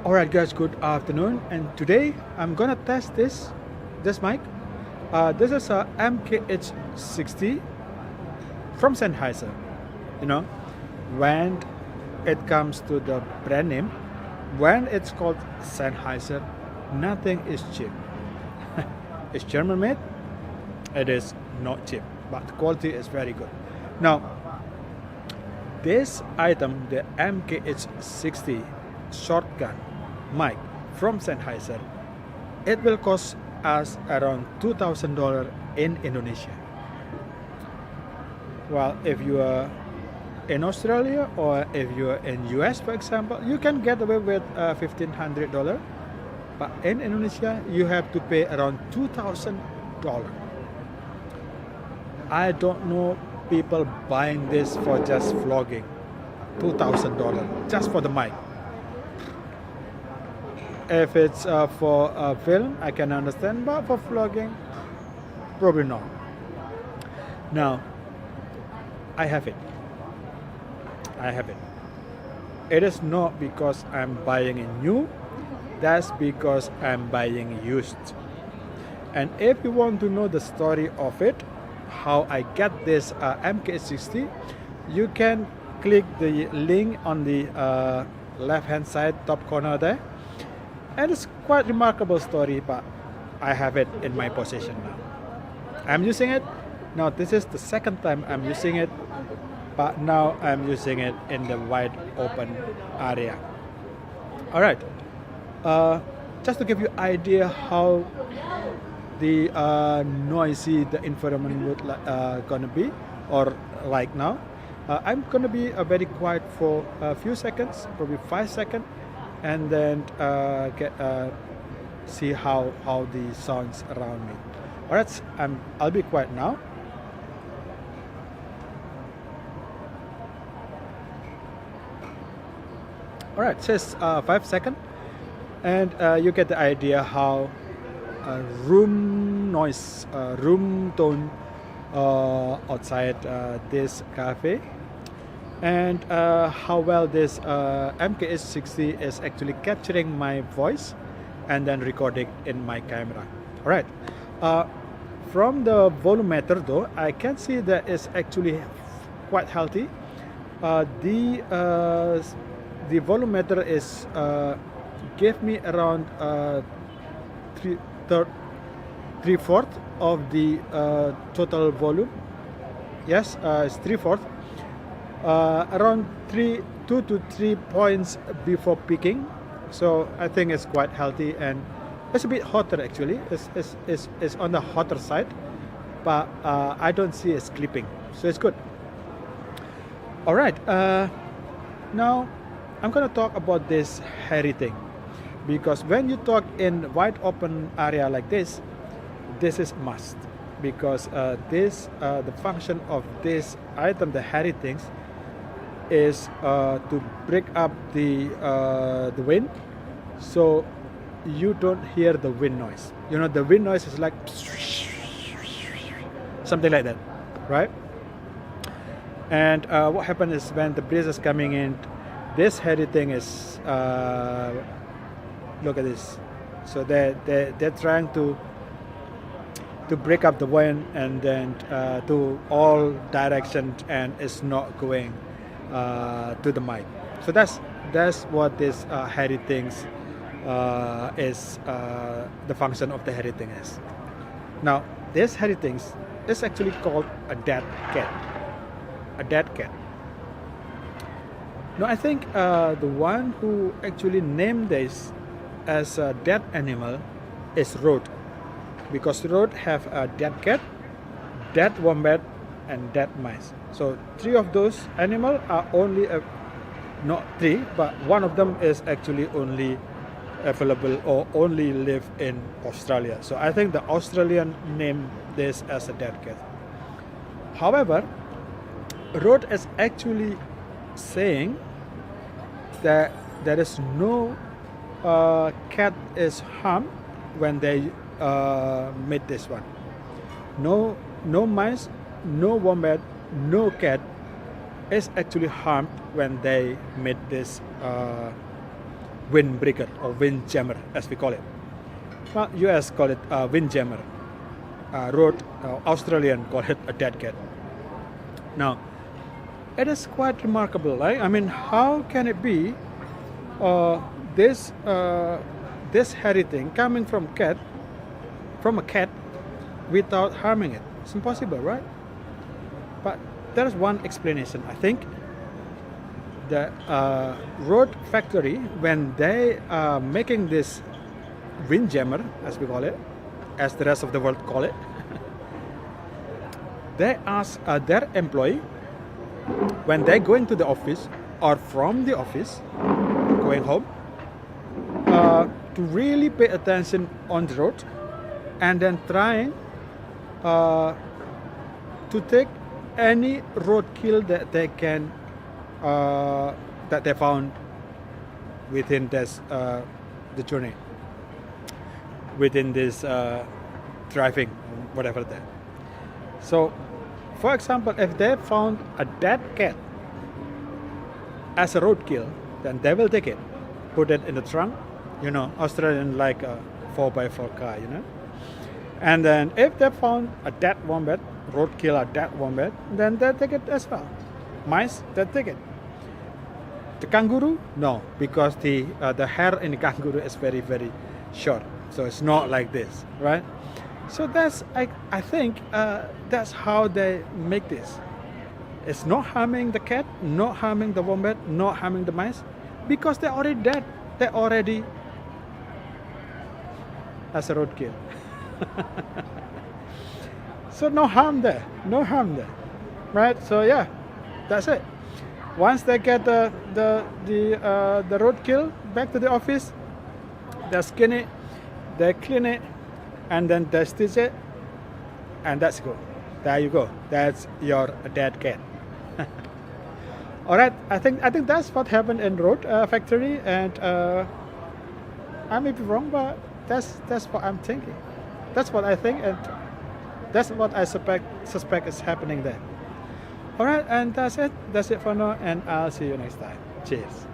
Alright guys, good afternoon, and today I'm gonna test this mic. This is a MKH60 from Sennheiser. You know, when it comes to the brand name, when it's called Sennheiser, nothing is cheap. It's German made, it is not cheap, but the quality is very good. Now, this item, the MKH60 shotgun mic from Sennheiser, it will cost us around $2,000 in Indonesia. Well, if you are in Australia or if you are in US, for example, you can get away with $1,500, but in Indonesia you have to pay around $2,000. I don't know people buying this for just vlogging. $2,000 just for the mic. If it's for film, I can understand, but for vlogging, probably not. Now, I have it. It is not because I'm buying it new, that's because I'm buying used. And if you want to know the story of it, how I get this MKH60, you can click the link on the left hand side top corner there. And it's quite remarkable story, but I have it in my possession now. I'm using it. Now this is the second time I'm using it, but now I'm using it in the wide open area. Alright, just to give you idea how the noisy the environment would gonna be, or like now, I'm gonna be very quiet for a few seconds, probably 5 seconds, and then see how the sounds around me. Alright, I'll be quiet now. Alright, says 5 seconds, and you get the idea how room noise, room tone outside this cafe, and how well this MKH60 is actually capturing my voice and then recording in my camera. Alright, from the volumeter though, I can see that it's actually quite healthy. The volumeter is give me around 3/4 of the total volume. Yes, it's 3/4. Around 2 to 3 points before peaking, so I think it's quite healthy, and it's a bit hotter actually. It's on the hotter side, but I don't see it clipping, so it's good. All right, now I'm gonna talk about this hairy thing, because when you talk in wide open area like this is must, because the function of this item, the hairy things, is to break up the wind, so you don't hear the wind noise. You know, the wind noise is like something like that, right? And what happens is when the breeze is coming in, this hairy thing is look at this. So they're trying to break up the wind, and then to all directions, and it's not going to the mic. So that's what this hairy things is, the function of the hairy thing is. Now this hairy things is actually called a dead cat. A dead cat. Now I think the one who actually named this as a dead animal is Road, because Road have a dead cat, dead wombat, and dead mice. So 3 of those animals are only not 3, but one of them is actually only available or only live in Australia. So I think the Australian named this as a dead cat. However, Road is actually saying that there is no cat is harmed when they made this one. No mice, no wombat, no cat is actually harmed when they made this windbreaker or windjammer, as we call it. Well, US call it windjammer. Australian call it a dead cat. Now, it is quite remarkable, right? I mean, how can it be this hairy thing coming from a cat without harming it? It's impossible, right? But there is one explanation. I think the road factory, when they are making this windjammer, as we call it, as the rest of the world call it, they ask their employee, when they go into the office or from the office going home, to really pay attention on the road, and then trying to take any roadkill that they can that they found within this the journey, within this driving, whatever that. So, for example, if they found a dead cat as a roadkill, then they will take it, put it in the trunk, Australian like a 4x4 car, And then if they found a dead wombat, roadkill a dead wombat, then they take it as well. Mice, they take it. The kangaroo, no, because the hair in the kangaroo is very, very short. So it's not like this, right? So that's, I think, that's how they make this. It's not harming the cat, not harming the wombat, not harming the mice, because they're already dead. They're already as a roadkill. So no harm there, right? So yeah, that's it. Once they get the roadkill back to the office, they skin it, they clean it, and then they stitch it, and that's good. There you go. That's your dead cat. All right. I think that's what happened in road factory, and I may be wrong, but that's what I'm thinking. That's what I think, and that's what I suspect is happening there. All right, and that's it. That's it for now, and I'll see you next time. Cheers.